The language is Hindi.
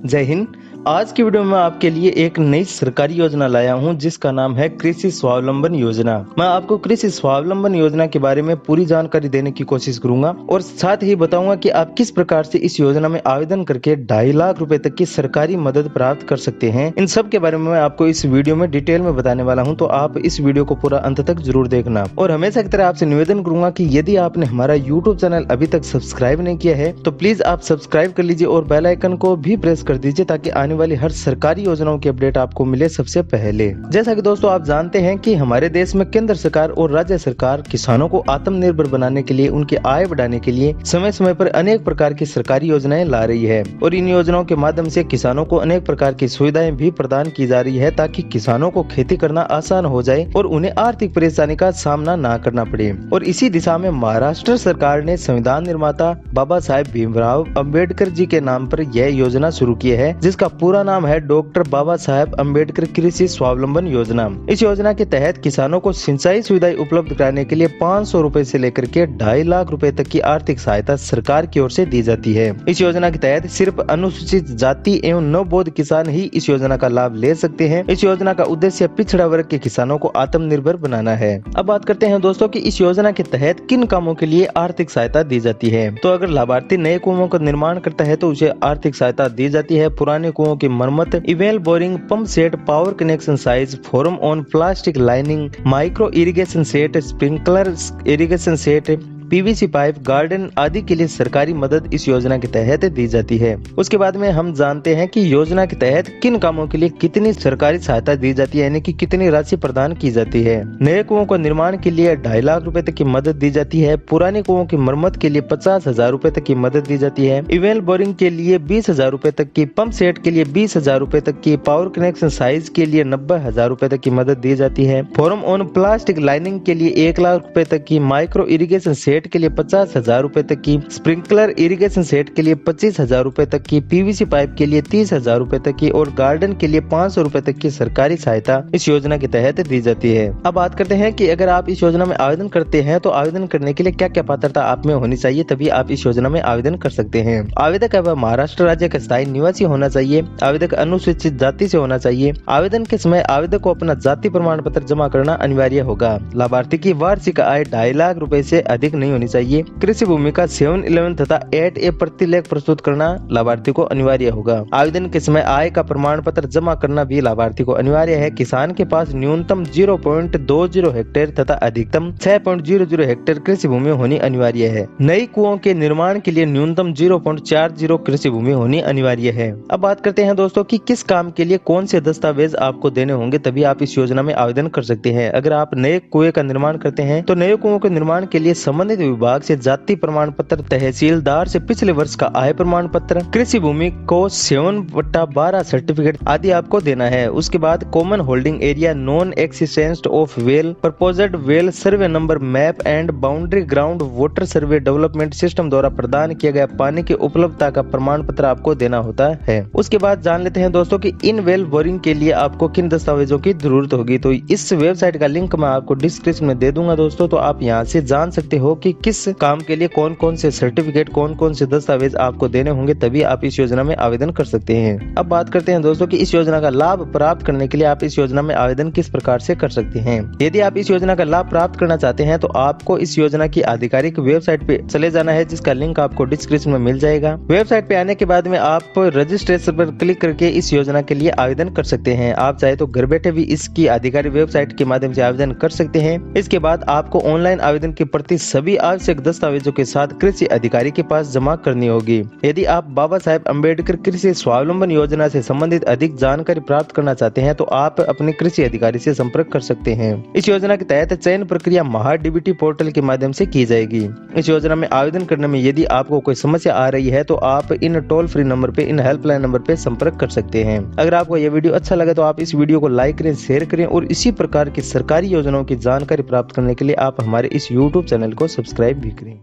जय हिंद। आज की वीडियो में आपके लिए एक नई सरकारी योजना लाया हूं जिसका नाम है कृषि स्वावलंबन योजना। मैं आपको कृषि स्वावलंबन योजना के बारे में पूरी जानकारी देने की कोशिश करूंगा और साथ ही बताऊंगा कि आप किस प्रकार से इस योजना में आवेदन करके 2.5 लाख रुपए तक की सरकारी मदद प्राप्त कर सकते हैं। इन सब के बारे में मैं आपको इस वीडियो में डिटेल में बताने वाला हूँ, तो आप इस वीडियो को पूरा अंत तक जरूर देखना। और हमेशा की तरह आपसे निवेदन करूंगा कि यदि आपने हमारा यूट्यूब चैनल अभी तक सब्सक्राइब नहीं किया है तो प्लीज आप सब्सक्राइब कर लीजिए और बेल आइकन को भी प्रेस कर दीजिए ताकि आने वाली हर सरकारी योजनाओं की अपडेट आपको मिले सबसे पहले। जैसा कि दोस्तों आप जानते हैं कि हमारे देश में केंद्र सरकार और राज्य सरकार किसानों को आत्मनिर्भर बनाने के लिए, उनकी आय बढ़ाने के लिए समय समय पर अनेक प्रकार की सरकारी योजनाएं ला रही है और इन योजनाओं के माध्यम से किसानों को अनेक प्रकार की सुविधाएं भी प्रदान की जा रही है ताकि किसानों को खेती करना आसान हो जाए और उन्हें आर्थिक परेशानी का सामना न करना पड़े। और इसी दिशा में महाराष्ट्र सरकार ने संविधान निर्माता बाबा साहेब भीमराव अंबेडकर जी के नाम पर यह योजना शुरू की है, जिसका पूरा नाम है डॉक्टर बाबा साहेब अंबेडकर कृषि स्वावलंबन योजना। इस योजना के तहत किसानों को सिंचाई सुविधाएं उपलब्ध कराने के लिए 500 रुपए से लेकर के 2.5 लाख रुपए तक की आर्थिक सहायता सरकार की ओर से दी जाती है। इस योजना के तहत सिर्फ अनुसूचित जाति एवं नवबोध किसान ही इस योजना का लाभ ले सकते हैं। इस योजना का उद्देश्य पिछड़ा वर्ग के किसानों को आत्मनिर्भर बनाना है। अब बात करते हैं दोस्तों कि इस योजना के तहत किन कामों के लिए आर्थिक सहायता दी जाती है। तो अगर लाभार्थी नए कुओं का निर्माण करता है तो उसे आर्थिक सहायता दी जाती है। पुराने कुओं की मरम्मत, eval boring, pump set, power connection size, form on plastic lining, micro irrigation set, sprinkler irrigation set, PVC pipe, garden आदि के लिए सरकारी मदद इस योजना के तहत दी जाती है। उसके बाद में हम जानते हैं कि योजना के तहत किन कामों के लिए कितनी सरकारी सहायता दी जाती है, यानी कि कितनी राशि प्रदान की जाती है। नए कुओं को निर्माण के लिए 2.5 लाख रुपए तक की मदद दी जाती है। पुराने कुओं की मरम्मत के लिए 50,000 रुपए तक की मदद दी जाती है। इवेल बोरिंग के लिए 20,000 रुपए तक की, पंप सेट के लिए 20,000 रुपए तक की, पावर कनेक्शन साइज के लिए 90,000 रुपए तक की मदद दी जाती है। फॉर्म ऑन प्लास्टिक लाइनिंग के लिए 1 लाख रुपए तक की, माइक्रो इरिगेशन सेट के लिए 50,000 रुपए तक की, स्प्रिंकलर इरिगेशन सेट के लिए 25,000 रुपए तक की, पीवीसी पाइप के लिए 30,000 रुपए तक की और गार्डन के लिए 500 रुपए तक की सरकारी सहायता इस योजना के तहत दी जाती है। अब बात करते हैं कि अगर आप इस योजना में आवेदन करते हैं तो आवेदन करने के लिए क्या क्या पात्रता आप में होनी चाहिए, तभी आप इस योजना में आवेदन कर सकते हैं। आवेदक वह महाराष्ट्र राज्य का स्थायी निवासी होना चाहिए। आवेदक अनुसूचित जाति से होना चाहिए। आवेदन के समय आवेदक को अपना जाति प्रमाण पत्र जमा करना अनिवार्य होगा। लाभार्थी की वार्षिक आय 2.5 लाख रुपए से अधिक नहीं होनी चाहिए। कृषि भूमि का 7-11 तथा 8A प्रति लेख प्रस्तुत करना लाभार्थी को अनिवार्य होगा। आवेदन के समय आय का प्रमाण पत्र जमा करना भी लाभार्थी को अनिवार्य है। किसान के पास न्यूनतम 0.20 हेक्टेयर तथा अधिकतम 6.00 हेक्टेयर कृषि भूमि होनी अनिवार्य है। नई कुओं के निर्माण के लिए न्यूनतम 0.40 कृषि भूमि होनी अनिवार्य है। अब बात करते हैं दोस्तों कि किस काम के लिए कौन से दस्तावेज आपको देने होंगे, तभी आप इस योजना में आवेदन कर सकते हैं। अगर आप नए कुएं का निर्माण करते हैं तो नए कुओं के निर्माण के लिए संबंधित विभाग से जाति प्रमाण पत्र, तहसीलदार से पिछले वर्ष का आय प्रमाण पत्र, कृषि भूमि को 7/12 सर्टिफिकेट आदि आपको देना है। उसके बाद common holding area, non existence of well, proposed well survey number, map and boundary ground water survey development system द्वारा प्रदान किया गया पानी की उपलब्धता का प्रमाण पत्र आपको देना होता है। उसके बाद जान लेते हैं दोस्तों कि इन वेल बोरिंग के लिए आपको किन दस्तावेजों की जरूरत होगी। तो इस वेबसाइट का लिंक मैं आपको डिस्क्रिप्शन में दे दूंगा दोस्तों, तो आप यहाँ से जान सकते हो कि किस काम के लिए कौन कौन से सर्टिफिकेट, कौन कौन से दस्तावेज आपको देने होंगे, तभी आप इस योजना में आवेदन कर सकते हैं। अब बात करते हैं दोस्तों कि इस योजना का लाभ प्राप्त करने के लिए आप इस योजना में आवेदन किस प्रकार से कर सकते हैं। यदि आप इस योजना का लाभ प्राप्त करना चाहते हैं तो आपको इस योजना की आधिकारिक वेबसाइट पे चले जाना है, जिसका लिंक आपको डिस्क्रिप्शन में मिल जाएगा। वेबसाइट पे आने के बाद में आप रजिस्ट्रेशन पर क्लिक करके इस योजना के लिए आवेदन कर सकते हैं। आप चाहे तो घर बैठे भी इसकी आधिकारिक वेबसाइट के माध्यम से आवेदन कर सकते हैं। इसके बाद आपको ऑनलाइन आवेदन की प्रति सभी आवश्यक दस्तावेजों के साथ कृषि अधिकारी के पास जमा करनी होगी। यदि आप बाबा साहेब अंबेडकर कृषि स्वावलंबन योजना से संबंधित अधिक जानकारी प्राप्त करना चाहते हैं तो आप अपने कृषि अधिकारी से संपर्क कर सकते हैं। इस योजना के तहत चयन प्रक्रिया महाडीबीटी पोर्टल के माध्यम से की जाएगी। इस योजना में आवेदन करने में यदि आपको कोई समस्या आ रही है तो आप इन टोल फ्री नंबर पे, इन हेल्पलाइन नंबर पे संपर्क कर सकते हैं। अगर आपको यह वीडियो अच्छा लगे तो आप इस वीडियो को लाइक करें, शेयर करें और इसी प्रकार की सरकारी योजनाओं की जानकारी प्राप्त करने के लिए आप हमारे इस YouTube चैनल को सब्सक्राइब भी करें।